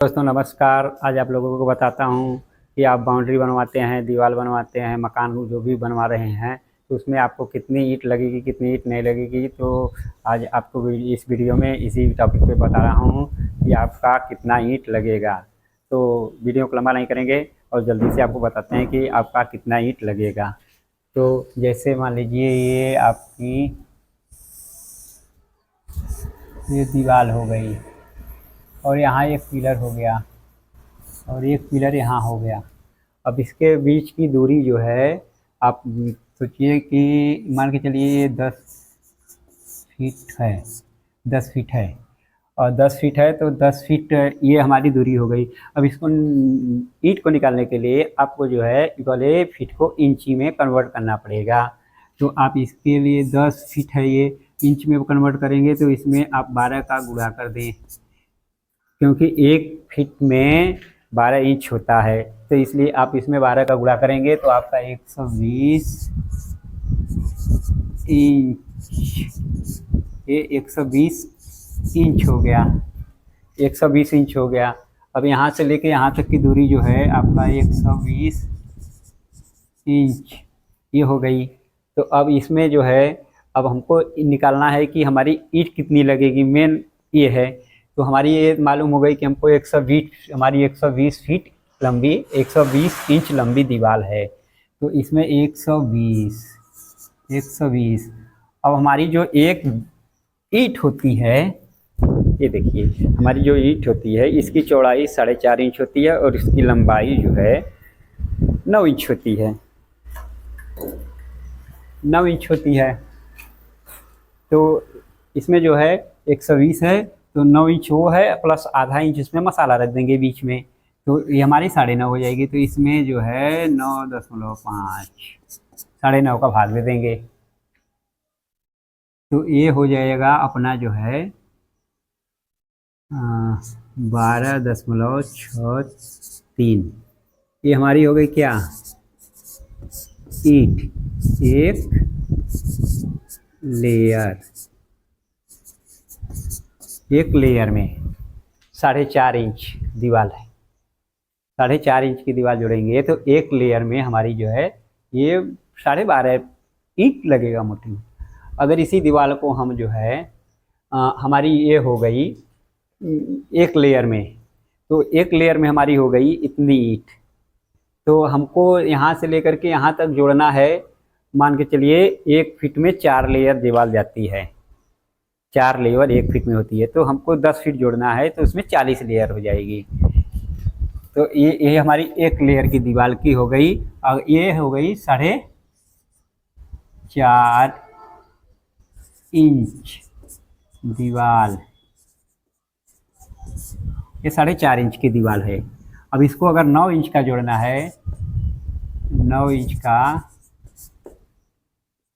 दोस्तों नमस्कार। आज आप लोगों को बताता हूँ कि आप बाउंड्री बनवाते हैं, दीवार बनवाते हैं, मकान जो भी बनवा रहे हैं तो उसमें आपको कितनी ईंट लगेगी, कितनी ईंट नहीं लगेगी। तो आज आपको इस वीडियो में इसी टॉपिक पे बता रहा हूँ कि आपका कितना ईंट लगेगा। तो वीडियो को लंबा नहीं करेंगे और जल्दी से आपको बताते हैं कि आपका कितना ईंट लगेगा। तो जैसे मान लीजिए ये आपकी ये दीवार हो गई और यहाँ एक पिलर हो गया और एक पिलर यहाँ हो गया। अब इसके बीच की दूरी जो है आप सोचिए कि मान के चलिए ये 10 फीट है, 10 फीट है और 10 फीट है तो 10 फीट ये हमारी दूरी हो गई। अब इसको ईंट को निकालने के लिए आपको जो है वाले फीट को इंची में कन्वर्ट करना पड़ेगा। तो आप इसके लिए 10 फीट है, ये इंच में कन्वर्ट करेंगे तो इसमें आप 12 का गुणा कर दें, क्योंकि 1 फीट में 12 इंच होता है। तो इसलिए आप इसमें 12 का गुणा करेंगे तो आपका 120 इंच, ये 120 इंच हो गया, 120 इंच हो गया। अब यहाँ से लेके यहाँ तक की दूरी जो है आपका 120 इंच ये हो गई। तो अब इसमें जो है अब हमको निकालना है कि हमारी ईंट कितनी लगेगी, मेन ये है। तो हमारी ये मालूम हो गई कि हमको 120 हमारी 120 फीट लंबी 120 इंच लंबी दीवार है। तो इसमें 120 अब हमारी जो एक ईंट होती है, ये देखिए हमारी जो ईंट होती है इसकी चौड़ाई 4.5 इंच होती है और इसकी लंबाई जो है 9 इंच होती है, 9 इंच होती है। तो इसमें जो है 120 है तो 9 इंच वो है प्लस आधा इंच इसमें मसाला रख देंगे बीच में, तो ये हमारी 9.5 हो जाएगी। तो इसमें जो है 9.5 9.5 का भाग दे देंगे तो ये हो जाएगा अपना जो है 12.63। ये हमारी हो गई क्या, ईंट एक लेयर, एक लेयर में 4.5 इंच दीवार है, 4.5 इंच की दीवार जोड़ेंगे तो एक लेयर में हमारी जो है ये 12.5 ईंट लगेगा मोटी। अगर इसी दीवार को हम जो है हमारी ये हो गई एक लेयर में, तो एक लेयर में हमारी हो गई इतनी ईंट। तो हमको यहाँ से लेकर के यहाँ तक जोड़ना है, मान के चलिए 1 फीट में 4 लेयर दीवार जाती है, 4 लेयर 1 फीट में होती है। तो हमको 10 फीट जोड़ना है तो उसमें 40 लेयर हो जाएगी। तो ये हमारी एक लेयर की दीवार की हो गई और ये हो गई 4.5 इंच दीवार, ये 4.5 इंच की दीवार है। अब इसको अगर 9 इंच का जोड़ना है, 9 इंच का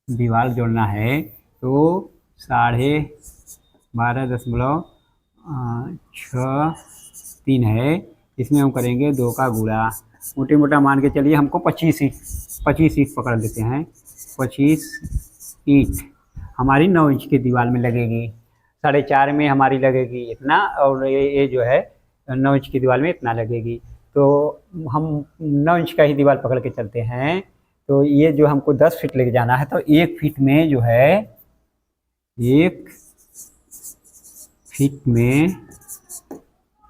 दीवार जोड़ना है तो 12.63 है, इसमें हम करेंगे 2 का गुणा, मोटी मोटा मान के चलिए हमको 25 ईंट पकड़ लेते हैं। 25 ईंट हमारी 9 इंच की दीवार में लगेगी, 4.5 में हमारी लगेगी इतना और ये जो है 9 इंच की दीवार में इतना लगेगी। तो हम 9 इंच का ही दीवार पकड़ के चलते हैं। तो ये जो हमको 10 फीट लेके जाना है तो 1 फीट में जो है 1 फीट में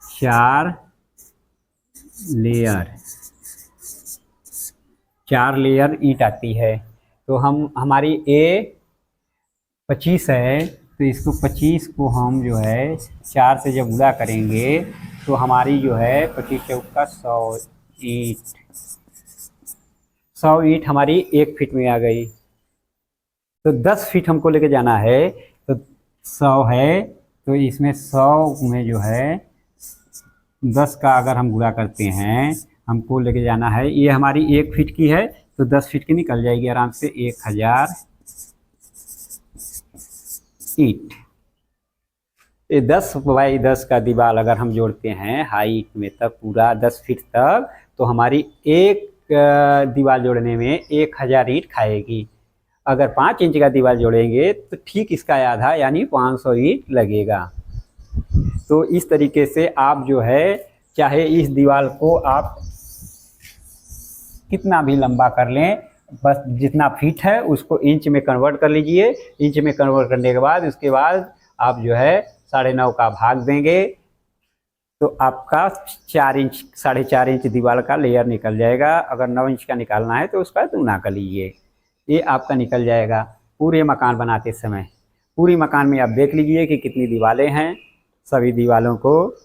4 लेयर, 4 लेयर ईंट आती है। तो हम हमारी ए 25 है तो इसको 25 को हम जो है 4 से जब गुणा करेंगे तो हमारी जो है 25 चौका 100 ईंट, 100 ईंट हमारी 1 फीट में आ गई। तो 10 फीट हमको लेके जाना है तो 100 है तो इसमें 100 में जो है 10 का अगर हम गुणा करते हैं, हमको लेके जाना है, ये हमारी 1 फीट की है तो 10 फीट की निकल जाएगी आराम से 1000 ईंट। ये 10 बाई 10 का दीवार अगर हम जोड़ते हैं हाइट में तब पूरा 10 फीट तक, तो हमारी एक दीवार जोड़ने में 1000 ईंट खाएगी। अगर 5 इंच का दीवार जोड़ेंगे तो ठीक इसका आधा यानी 500 ईंट लगेगा। तो इस तरीके से आप जो है चाहे इस दीवार को आप कितना भी लंबा कर लें, बस जितना फीट है उसको इंच में कन्वर्ट कर लीजिए। इंच में कन्वर्ट करने के बाद उसके बाद आप जो है 9.5 का भाग देंगे तो आपका 4 इंच 4.5 इंच दीवार का लेयर निकल जाएगा। अगर 9 इंच का निकालना है तो उसका दूना कर लीजिए, ये आपका निकल जाएगा। पूरे मकान बनाते समय पूरी मकान में आप देख लीजिए कि कितनी दीवारें हैं, सभी दीवारों को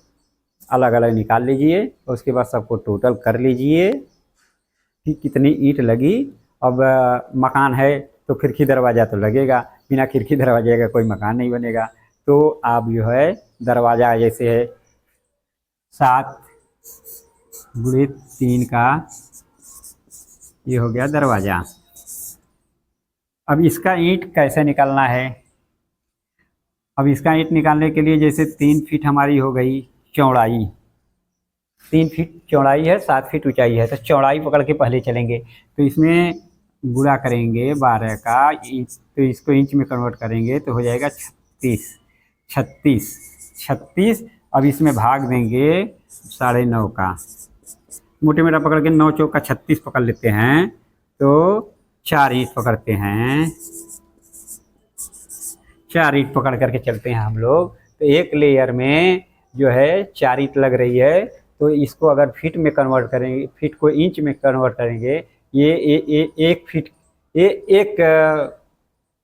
अलग अलग निकाल लीजिए। उसके बाद सबको टोटल कर लीजिए कि कितनी ईंट लगी। अब मकान है तो खिड़की दरवाज़ा तो लगेगा, बिना खिड़की दरवाजे का कोई मकान नहीं बनेगा। तो आप जो है दरवाज़ा जैसे है 7x3 का ये हो गया दरवाज़ा। अब इसका ईंट कैसे निकालना है? अब इसका ईंट निकालने के लिए जैसे 3 फीट हमारी हो गई चौड़ाई, 3 फीट चौड़ाई है, 7 फीट ऊंचाई है, तो चौड़ाई पकड़ के पहले चलेंगे। तो इसमें गुणा करेंगे 12 का इंच, तो इसको इंच में कन्वर्ट करेंगे तो हो जाएगा 36। अब इसमें भाग देंगे 9.5 का, मोटे मेरा पकड़ के 9 चौका 36 पकड़ लेते हैं, तो 4 इंच पकड़ते हैं, 4 इंच पकड़ करके चलते हैं हम लोग। तो एक लेयर में जो है 4 इंच लग रही है, तो इसको अगर फीट में कन्वर्ट करेंगे, फीट को इंच में कन्वर्ट करेंगे, ये एक फीट एक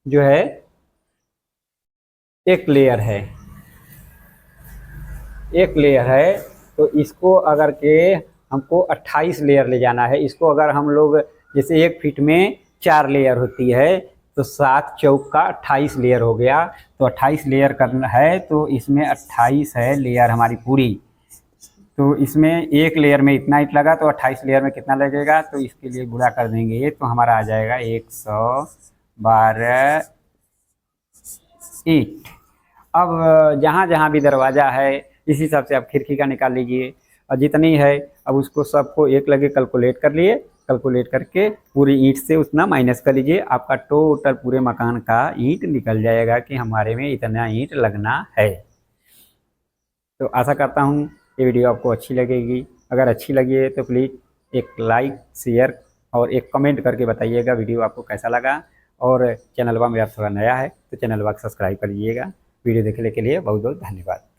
जो है एक लेयर है, एक लेयर है। तो इसको अगर के हमको 28 लेयर ले जाना है, इसको अगर हम लोग जैसे 1 फीट में 4 लेयर होती है तो 7 चौका 28 लेयर हो गया। तो 28 लेयर करना है तो इसमें 28 है लेयर हमारी पूरी। तो इसमें एक लेयर में इतना ईंट लगा तो 28 लेयर में कितना लगेगा, तो इसके लिए गुणा कर देंगे तो हमारा आ जाएगा 112 ईंट। अब जहाँ जहाँ भी दरवाज़ा है इस हिसाब से आप खिड़की का निकाल लीजिए, और जितनी है अब उसको सबको एक लगे कैलकुलेट कर लिए, कैलकुलेट करके पूरी ईंट से उतना माइनस कर लीजिए, आपका टोटल पूरे मकान का ईंट निकल जाएगा कि हमारे में इतना ईंट लगना है। तो आशा करता हूँ ये वीडियो आपको अच्छी लगेगी। अगर अच्छी लगी है तो प्लीज़ एक लाइक शेयर और एक कमेंट करके बताइएगा वीडियो आपको कैसा लगा। और चैनलवा में आप थोड़ा नया है तो चैनलवा को सब्सक्राइब कर लीजिएगा। वीडियो देखने के लिए बहुत बहुत धन्यवाद।